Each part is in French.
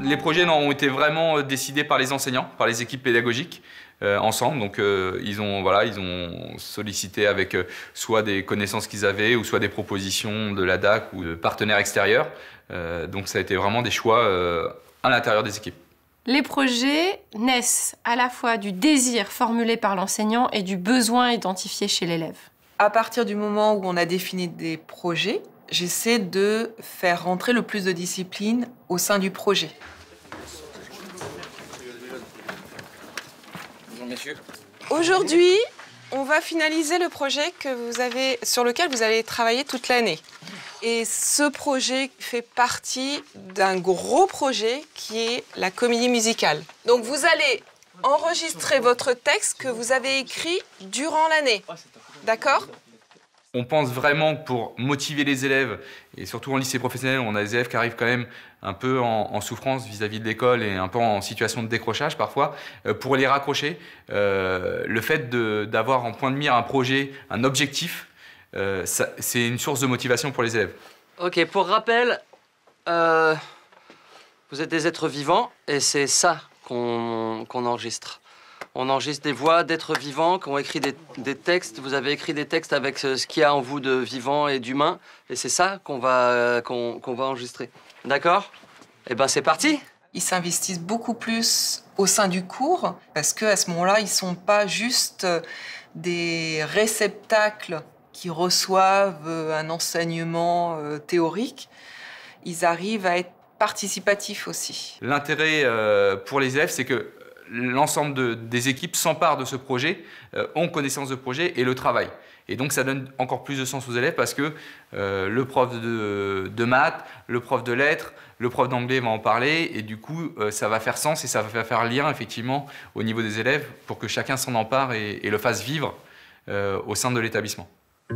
Les projets ont été vraiment décidés par les enseignants, par les équipes pédagogiques ensemble. Donc ils ont sollicité avec soit des connaissances qu'ils avaient ou soit des propositions de la DAC ou de partenaires extérieurs. Donc ça a été vraiment des choix à l'intérieur des équipes. Les projets naissent à la fois du désir formulé par l'enseignant et du besoin identifié chez l'élève. À partir du moment où on a défini des projets, j'essaie de faire rentrer le plus de disciplines au sein du projet. Bonjour messieurs. Aujourd'hui, on va finaliser le projet sur lequel vous allez travailler toute l'année. Et ce projet fait partie d'un gros projet qui est la comédie musicale. Donc vous allez enregistrer votre texte que vous avez écrit durant l'année. D'accord ? On pense vraiment que pour motiver les élèves, et surtout en lycée professionnel, on a des élèves qui arrivent quand même un peu en souffrance vis-à-vis de l'école et un peu en situation de décrochage parfois, pour les raccrocher, le fait d'avoir en point de mire un projet, un objectif, c'est une source de motivation pour les élèves. Ok, pour rappel, vous êtes des êtres vivants et c'est ça qu'on enregistre. On enregistre des voix d'êtres vivants qui ont écrit des textes. Vous avez écrit des textes avec ce qu'il y a en vous de vivant et d'humain. Et c'est ça qu'on va enregistrer. D'accord? Eh ben, c'est parti! Ils s'investissent beaucoup plus au sein du cours parce qu'à ce moment-là, ils ne sont pas juste des réceptacles qui reçoivent un enseignement théorique. Ils arrivent à être participatifs aussi. L'intérêt pour les élèves, c'est que l'ensemble des équipes s'emparent de ce projet, ont connaissance de projet et le travaillent. Et donc ça donne encore plus de sens aux élèves parce que le prof de maths, le prof de lettres, le prof d'anglais va en parler et du coup ça va faire sens et ça va faire lien effectivement au niveau des élèves pour que chacun s'en empare et le fasse vivre au sein de l'établissement. Je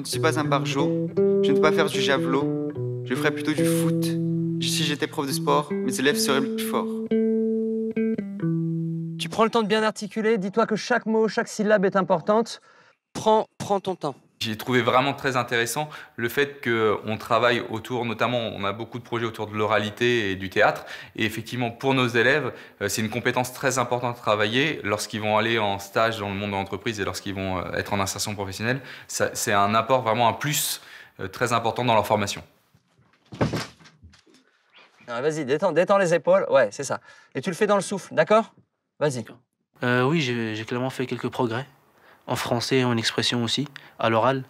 ne suis pas un barjot, je ne peux pas faire du javelot. Je ferais plutôt du foot. Si j'étais prof de sport, mes élèves seraient le plus forts. Tu prends le temps de bien articuler. Dis-toi que chaque mot, chaque syllabe est importante. Prends ton temps. J'ai trouvé vraiment très intéressant le fait qu'on travaille autour, notamment on a beaucoup de projets autour de l'oralité et du théâtre. Et effectivement, pour nos élèves, c'est une compétence très importante à travailler lorsqu'ils vont aller en stage dans le monde de l'entreprise et lorsqu'ils vont être en insertion professionnelle. C'est un apport, vraiment un plus très important dans leur formation. Vas-y, détends les épaules. Ouais, c'est ça. Et tu le fais dans le souffle, d'accord? Vas-y. Oui, j'ai clairement fait quelques progrès. En français et en expression aussi, à l'oral.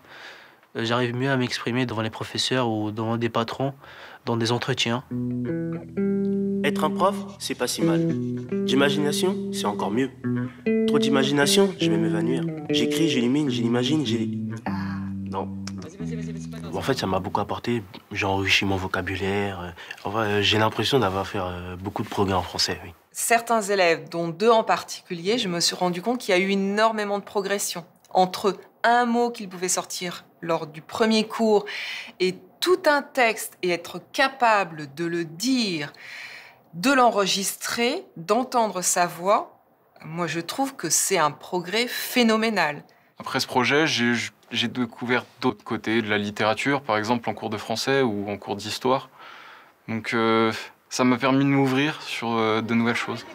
J'arrive mieux à m'exprimer devant les professeurs ou devant des patrons, dans des entretiens. Être un prof, c'est pas si mal. D'imagination, c'est encore mieux. Trop d'imagination, je vais m'évanouir. J'écris, j'élimine, j'imagine, non. En fait, ça m'a beaucoup apporté. J'ai enrichi mon vocabulaire. J'ai l'impression d'avoir fait beaucoup de progrès en français, oui. Certains élèves, dont 2 en particulier, je me suis rendu compte qu'il y a eu énormément de progression. Entre un mot qu'ils pouvaient sortir lors du premier cours et tout un texte et être capable de le dire, de l'enregistrer, d'entendre sa voix, moi je trouve que c'est un progrès phénoménal. Après ce projet, j'ai découvert d'autres côtés, de la littérature, par exemple en cours de français ou en cours d'histoire. Donc ça m'a permis de m'ouvrir sur de nouvelles choses.